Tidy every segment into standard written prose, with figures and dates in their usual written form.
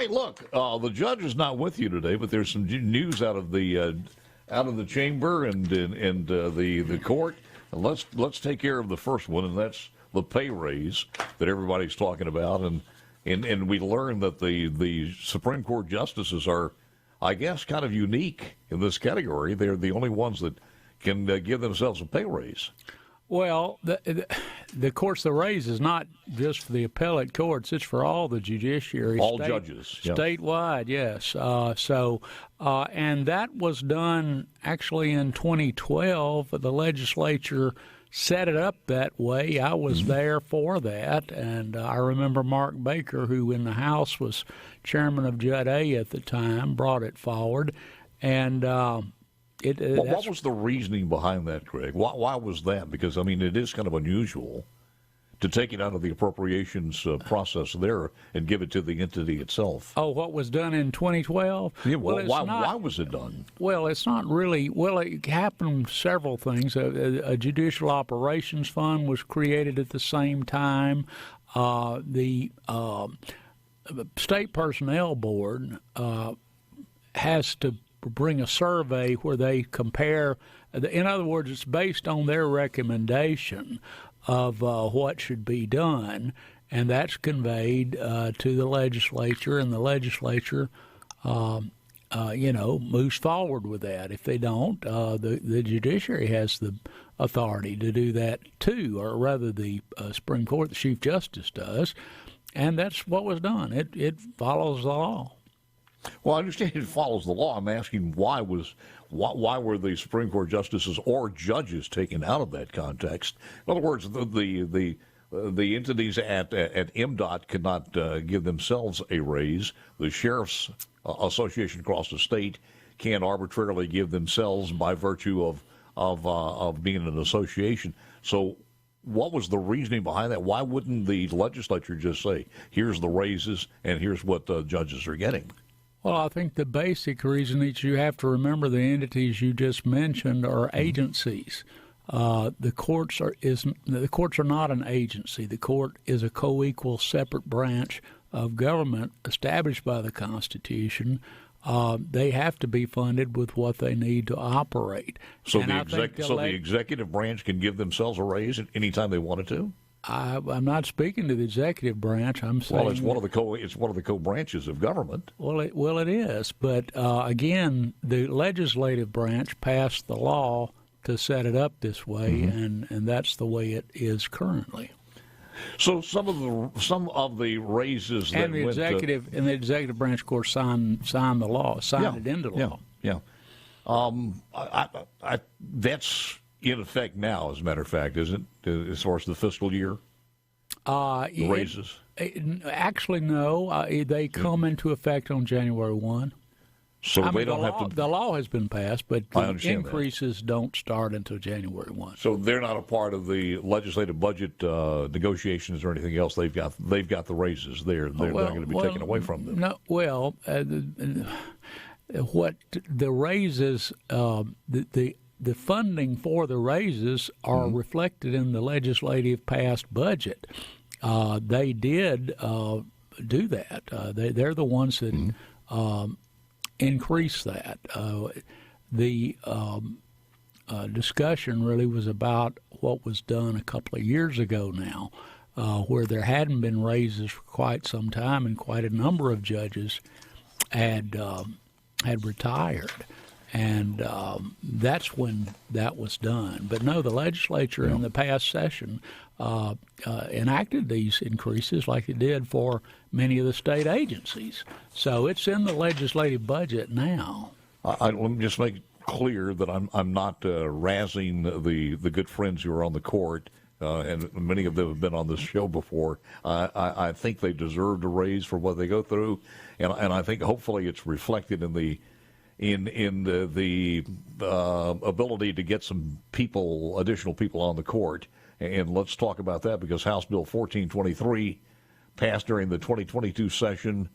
Hey, look, the judge is not with you today, but there's some news out of the chamber and the court. And let's take care of the first one, and that's the pay raise that everybody's talking about. And we learned that the Supreme Court justices are, I guess, kind of unique in this category. They're the only ones that can give themselves a pay raise. Well, of course, the raise is not just for the appellate courts; it's for all the judiciary, all judges, statewide. Yes. And that was done actually in 2012. The legislature set it up that way. I was there for that, and I remember Mark Baker, who in the House was chairman of Judd A at the time, brought it forward, and. What was the reasoning behind that, Greg? Why was that? Because, I mean, it is kind of unusual to take it out of the appropriations process there and give it to the entity itself. Oh, what was done in 2012? Yeah, why was it done? Well, it's not really. Well, it happened several things. A judicial operations fund was created at the same time. The State Personnel Board has to bring a survey where they compare. In other words, it's based on their recommendation of what should be done, and that's conveyed to the legislature, and the legislature, moves forward with that. If they don't, the judiciary has the authority to do that too, or rather the Supreme Court, the Chief Justice does, and that's what was done. It follows the law. Well, I understand it follows the law. I'm asking why were the Supreme Court justices or judges taken out of that context? In other words, the entities at MDOT could not give themselves a raise. The Sheriff's Association across the state can't arbitrarily give themselves by virtue of being an association. So what was the reasoning behind that? Why wouldn't the legislature just say, here's the raises and here's what the judges are getting? Well, I think the basic reason is you have to remember the entities you just mentioned are agencies. The courts are not an agency. The court is a co-equal, separate branch of government established by the Constitution. They have to be funded with what they need to operate. So the executive branch can give themselves a raise anytime they wanted to? I'm not speaking to the executive branch. I'm saying it's one of the co-branches of government. Well, it is. But again, the legislative branch passed the law to set it up this way, and that's the way it is currently. So some of the raises and the executive branch, of course, signed the law, it into law. Yeah. That's in effect now, as a matter of fact, isn't it, as far as the fiscal year? The raises? Actually, no. They come into effect on January 1. So they don't have to. The law has been passed, but the increases don't start until January 1. So they're not a part of the legislative budget negotiations or anything else. They've got the raises. They're not going to be taken away from them. No. Well, what the raises, the funding for the raises are reflected in the legislative passed budget. They did do that. They're the ones that increase that. The discussion really was about what was done a couple of years ago now, where there hadn't been raises for quite some time, and quite a number of judges had retired. And that's when that was done. But no, the legislature in the past session enacted these increases like it did for many of the state agencies. So it's in the legislative budget now. Let me just make it clear that I'm not razzing the good friends who are on the court, and many of them have been on this show before. I think they deserved a raise for what they go through, and I think hopefully it's reflected in the ability to get some additional people on the court. And let's talk about that, because House Bill 1423 passed during the 2022 session,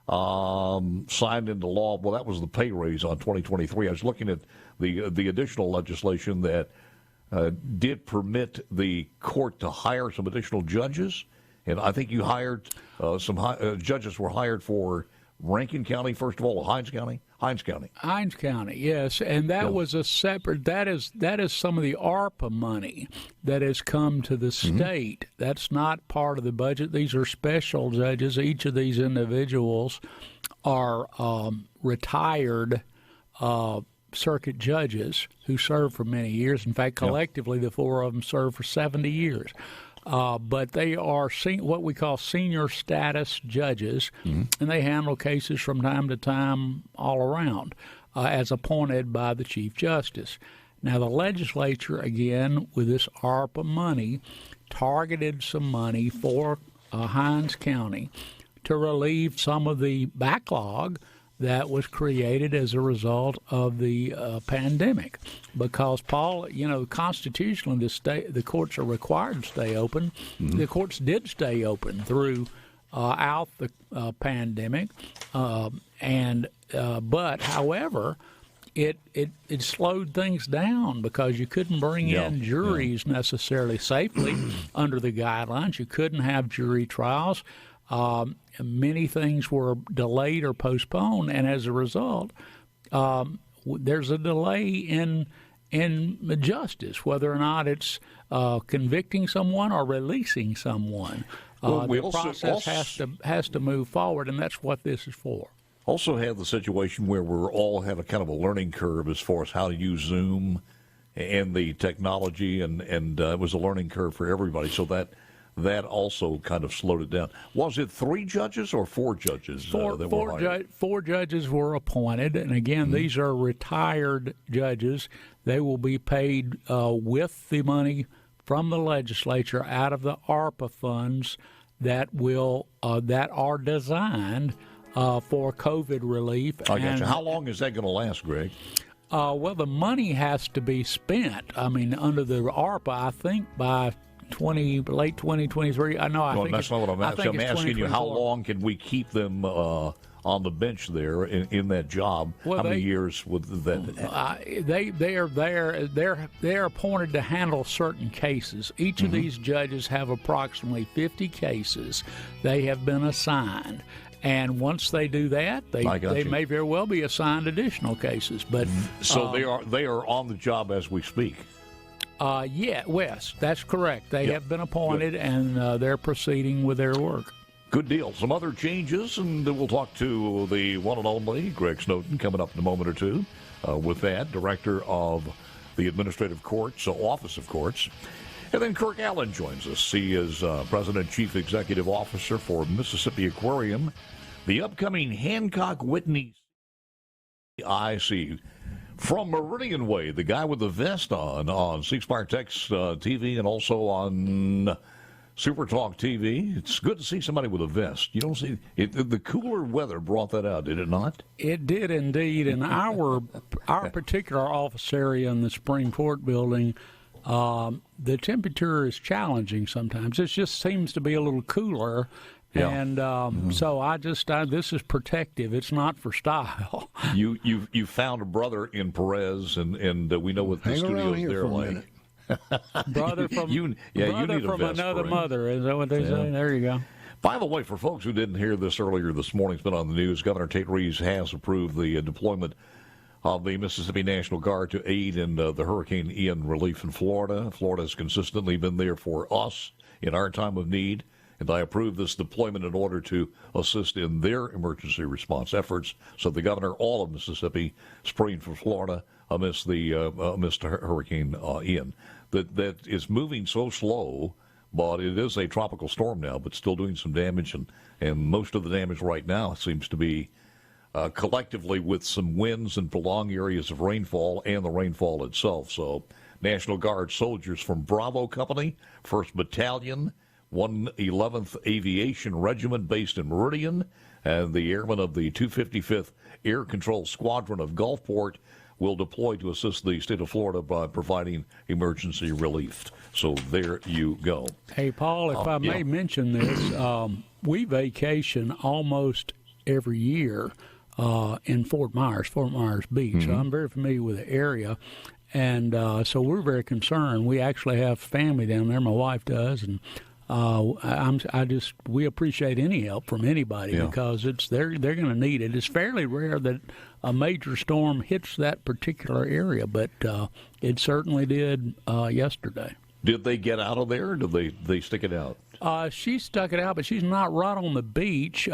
signed into law. Well, that was the pay raise on 2023. I was looking at the additional legislation that did permit the court to hire some additional judges. And I think you hired some judges were hired for Rankin County, first of all, Hinds County? Hinds County. Hinds County, yes, and that was a separate. That is some of the ARPA money that has come to the state. That's not part of the budget. These are special judges. Each of these individuals are retired circuit judges who served for many years. In fact, collectively, the four of them served for 70 years. But they are what we call senior status judges, and they handle cases from time to time all around, as appointed by the Chief Justice. Now, the legislature, again, with this ARPA money, targeted some money for Hinds County to relieve some of the backlog that was created as a result of the pandemic. Because, Paul, constitutionally, the courts are required to stay open. The courts did stay open throughout the pandemic, but however, it slowed things down because you couldn't bring in juries necessarily safely under the guidelines. You couldn't have jury trials. Many things were delayed or postponed, and as a result, there's a delay in justice, whether or not it's convicting someone or releasing someone. The process has to move forward, and that's what this is for. Also had the situation where we're all had a kind of a learning curve as far as how to use Zoom and the technology, and it was a learning curve for everybody. So that also kind of slowed it down. Was it 3 judges or 4 judges that were hired? 4 judges were appointed, and again, these are retired judges. They will be paid with the money from the legislature out of the ARPA funds that are designed for COVID relief. I got you. How long is that going to last, Greg? Well, the money has to be spent. I mean, under the ARPA, I think by late 2023. I know. That's not what I'm asking. I'm asking you, how long can we keep them on the bench there in that job? Well, how many years would that? They are there. They're appointed to handle certain cases. Each of these judges have approximately 50 cases they have been assigned. And once they do that, they may very well be assigned additional cases. But so they are on the job as we speak. Wes, that's correct. They have been appointed, and they're proceeding with their work. Good deal. Some other changes, and we'll talk to the one and only Greg Snowden coming up in a moment or two with that, Director of the Administrative Courts, Office of Courts. And then Kirk Allen joins us. He is President and Chief Executive Officer for Mississippi Aquarium. The upcoming Hancock-Whitney IC from Meridian Way, the guy with the vest on C Spire Text TV and also on Super Talk TV. It's good to see somebody with a vest. You don't see it. The cooler weather brought that out, did it not? It did indeed. In our particular office area in the Supreme Court building, the temperature is challenging sometimes. It just seems to be a little cooler. Yeah. And so this is protective. It's not for style. You found a brother in Perez, and we know what the studio's there like. Brother from another mother. Is that what they say? There you go. By the way, for folks who didn't hear this earlier this morning, it's been on the news. Governor Tate Reeves has approved the deployment of the Mississippi National Guard to aid in the Hurricane Ian relief in Florida. Florida has consistently been there for us in our time of need, and I approve this deployment in order to assist in their emergency response efforts. So the governor, all of Mississippi, spraying for Florida amidst Hurricane Ian. That is moving so slow, but it is a tropical storm now, but still doing some damage, and most of the damage right now seems to be collectively with some winds and prolonged areas of rainfall and the rainfall itself. So National Guard soldiers from Bravo Company, 1st Battalion, 111th Aviation Regiment based in Meridian, and the airmen of the 255th Air Control Squadron of Gulfport will deploy to assist the state of Florida by providing emergency relief. So there you go. Hey, Paul, if I may mention this, we vacation almost every year in Fort Myers Beach. Mm-hmm. So I'm very familiar with the area. And so we're very concerned. We actually have family down there. My wife does. And we appreciate any help from anybody because they're going to need it. It's fairly rare that a major storm hits that particular area, but it certainly did yesterday. Did they get out of there, or did they stick it out? She stuck it out, but she's not right on the beach.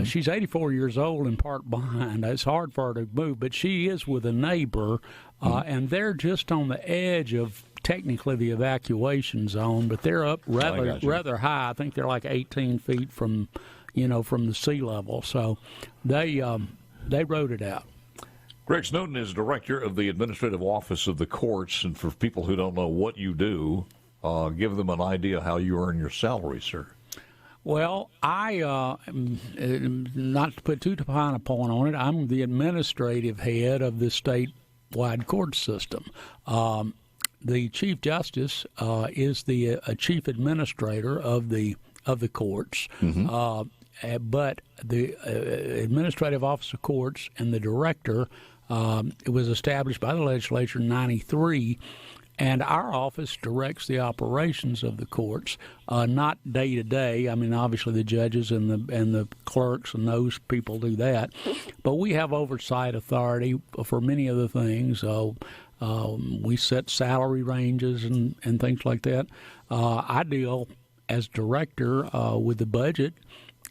She's 84 years old and parked behind. It's hard for her to move, but she is with a neighbor, and they're just on the edge of technically the evacuation zone, but they're up rather high. I think they're like 18 feet from the sea level. So they rode it out. Greg Snowden is director of the Administrative Office of the Courts, and for people who don't know what you do, give them an idea how you earn your salary, sir. Well, I, not to put too fine a point on it, I'm the administrative head of the statewide court system. The Chief Justice is the chief administrator of the courts, but the Administrative Office of Courts and the director it was established by the legislature in '93. And our office directs the operations of the courts, not day to day. I mean, obviously the judges and the clerks and those people do that, but we have oversight authority for many of the things. We set salary ranges and things like that. I deal as director with the budget,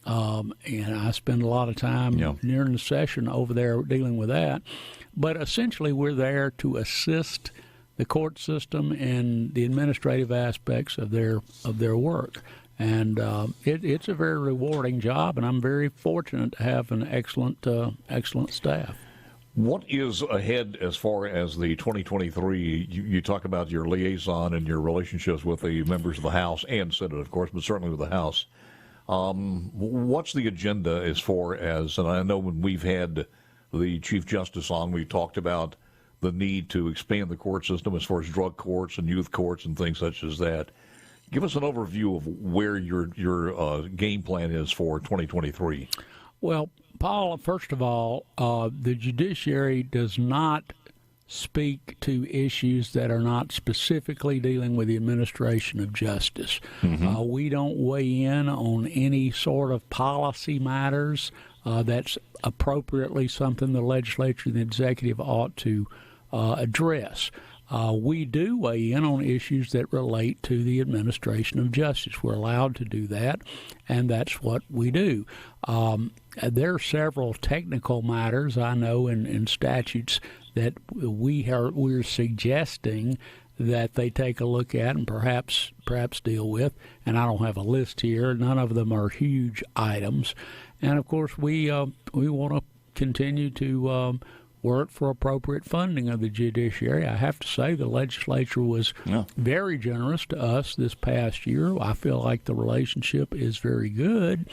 and I spend a lot of time during the session over there dealing with that. But essentially, we're there to assist the court system and the administrative aspects of their work, and it's a very rewarding job, and I'm very fortunate to have an excellent staff. What is ahead as far as the 2023? You talk about your liaison and your relationships with the members of the House and Senate, of course, but certainly with the House. What's the agenda as far as? And I know when we've had the Chief Justice on, we talked about the need to expand the court system as far as drug courts and youth courts and things such as that. Give us an overview of where your game plan is for 2023. Well, Paul, first of all, the judiciary does not speak to issues that are not specifically dealing with the administration of justice. We don't weigh in on any sort of policy matters. That's appropriately something the legislature and the executive ought to address. We do weigh in on issues that relate to the administration of justice. We're allowed to do that, and that's what we do. There are several technical matters I know in statutes that we're suggesting that they take a look at and perhaps deal with. And I don't have a list here. None of them are huge items. And of course, we want to continue to work for appropriate funding of the judiciary. I have to say the legislature was very generous to us this past year. I feel like the relationship is very good,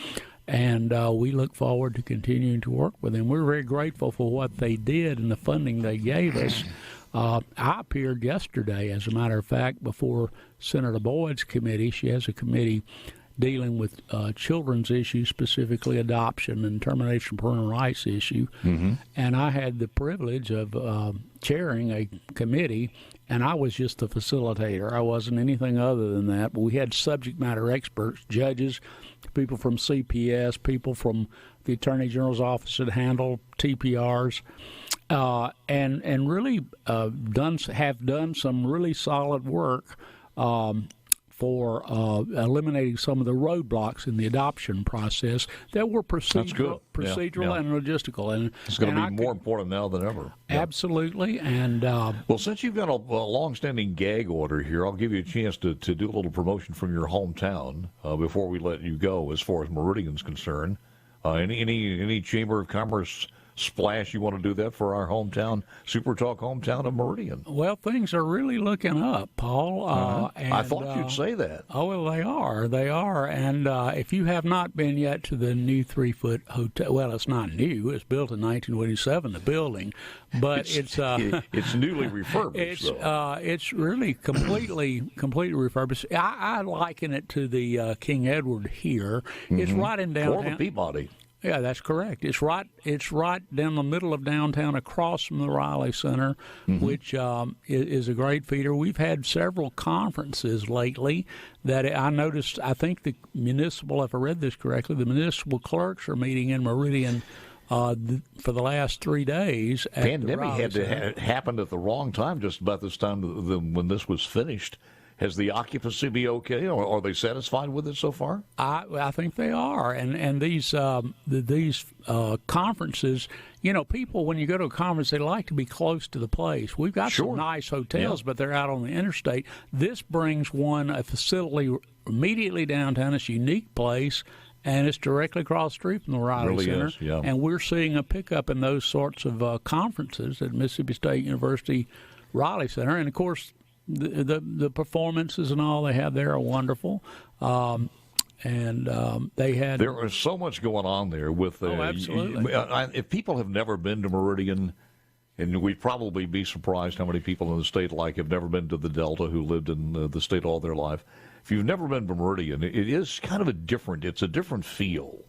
and we look forward to continuing to work with them. We're very grateful for what they did and the funding they gave us. I appeared yesterday, as a matter of fact, before Senator Boyd's committee. She has a committee dealing with children's issues, specifically adoption and termination of parental rights issue. And I had the privilege of chairing a committee, and I was just the facilitator. I wasn't anything other than that. But we had subject matter experts, judges, people from CPS, people from the Attorney General's office that handle TPRs, and really have done some really solid work for eliminating some of the roadblocks in the adoption process that were procedural and logistical. And it's going to be more important now than ever. Absolutely. And well, since you've got a long-standing gag order here, I'll give you a chance to do a little promotion from your hometown before we let you go as far as Meridian's concerned. Any Chamber of Commerce splash you want to do that for our hometown, Super Talk hometown of Meridian? Well, things are really looking up, Paul. And, I thought you'd say that. Oh, well, they are. And if you have not been yet to the new 3-foot hotel, well, it's not new. It's built in 1927, the building. But it's newly refurbished. It's really completely refurbished. I liken it to the King Edward here. It's right in downtown. Or the Peabody. Yeah, that's correct. It's right down the middle of downtown, across from the Riley Center, which is a great feeder. We've had several conferences lately that I noticed. I think the municipal, if I read this correctly, the municipal clerks are meeting in Meridian for the last 3 days. Pandemic had to happened at the wrong time, just about this time when this was finished. Has the occupancy be okay, or are they satisfied with it so far? I think they are, and these conferences, people, when you go to a conference, they like to be close to the place. We've got some nice hotels, but they're out on the interstate. This brings a facility immediately downtown. It's a unique place, and it's directly across the street from the Riley Center. Is, yeah. And we're seeing a pickup in those sorts of conferences at Mississippi State University Riley Center, and of course, the performances and all they have there are wonderful, and they had. There is so much going on there with. Absolutely. If people have never been to Meridian, and we'd probably be surprised how many people in the state have never been to the Delta who lived in the state all their life. If you've never been to Meridian, it is kind of it's a different feel.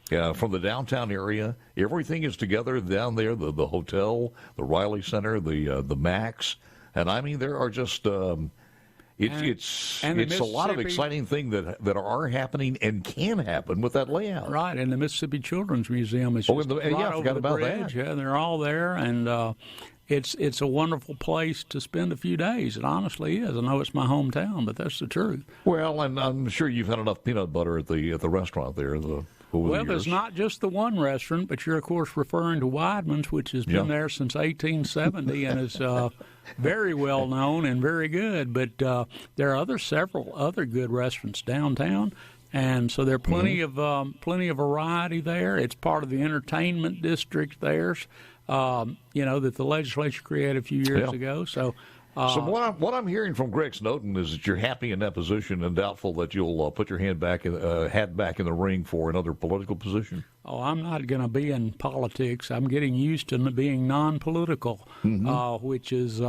From the downtown area, everything is together down there. The hotel, the Riley Center, the Max. And I mean, there are just it's a lot of exciting things that are happening and can happen with that layout. Right, and the Mississippi Children's Museum is just right I over forgot the about bridge. that. Yeah, they're all there, and it's a wonderful place to spend a few days. It honestly is. I know it's my hometown, but that's the truth. Well, and I'm sure you've had enough peanut butter at the restaurant there. Well, there's not just the one restaurant, but you're, of course, referring to Weidman's, which has been there since 1870 and is very well known and very good. But there are several other good restaurants downtown, and so there are plenty of variety there. It's part of the entertainment district there, that the legislature created a few years ago. So what I'm hearing from Greg Snowden is that you're happy in that position and doubtful that you'll put your hat back in the ring for another political position. Oh, I'm not going to be in politics. I'm getting used to being non-political, which is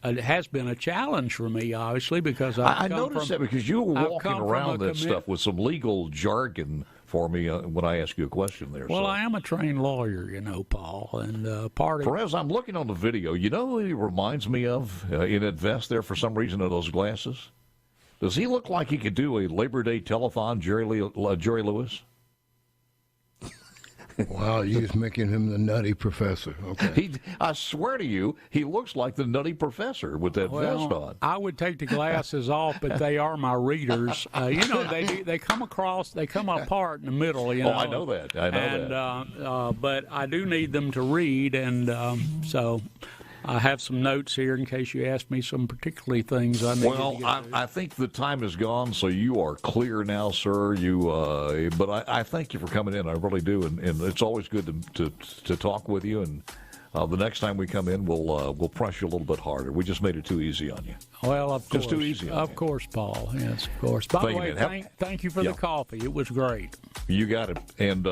it has been a challenge for me, obviously, because I noticed that because you were walking around that stuff with some legal jargon for me when I ask you a question there. Well, I am a trained lawyer, Paul, and part of. Perez, I'm looking on the video. You know who he reminds me of in that vest there for some reason of those glasses? Does he look like he could do a Labor Day telethon, Jerry Lewis? Wow, you're just making him the nutty professor. Okay. I swear to you, he looks like the nutty professor with that vest on. I would take the glasses off, but they are my readers. They come apart in the middle. Oh, I know that. But I do need them to read, and so I have some notes here in case you ask me some particularly things I need to get to. I think the time is gone, so you are clear now, sir. But I thank you for coming in. I really do, and it's always good to talk with you. And the next time we come in, we'll press you a little bit harder. We just made it too easy on you. Well, of course. Just too easy. Of course, Paul. Yes, of course. By the way, thank you for the coffee. It was great. You got it. And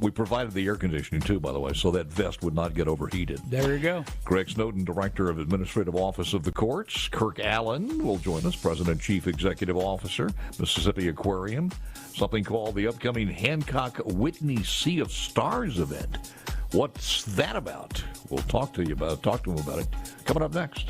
we provided the air conditioning, too, by the way, so that vest would not get overheated. There you go. Greg Snowden, Director of Administrative Office of the Courts. Kirk Allen will join us, President and Chief Executive Officer, Mississippi Aquarium. Something called the upcoming Hancock-Whitney Sea of Stars event. What's that about? We'll talk to him about it coming up next.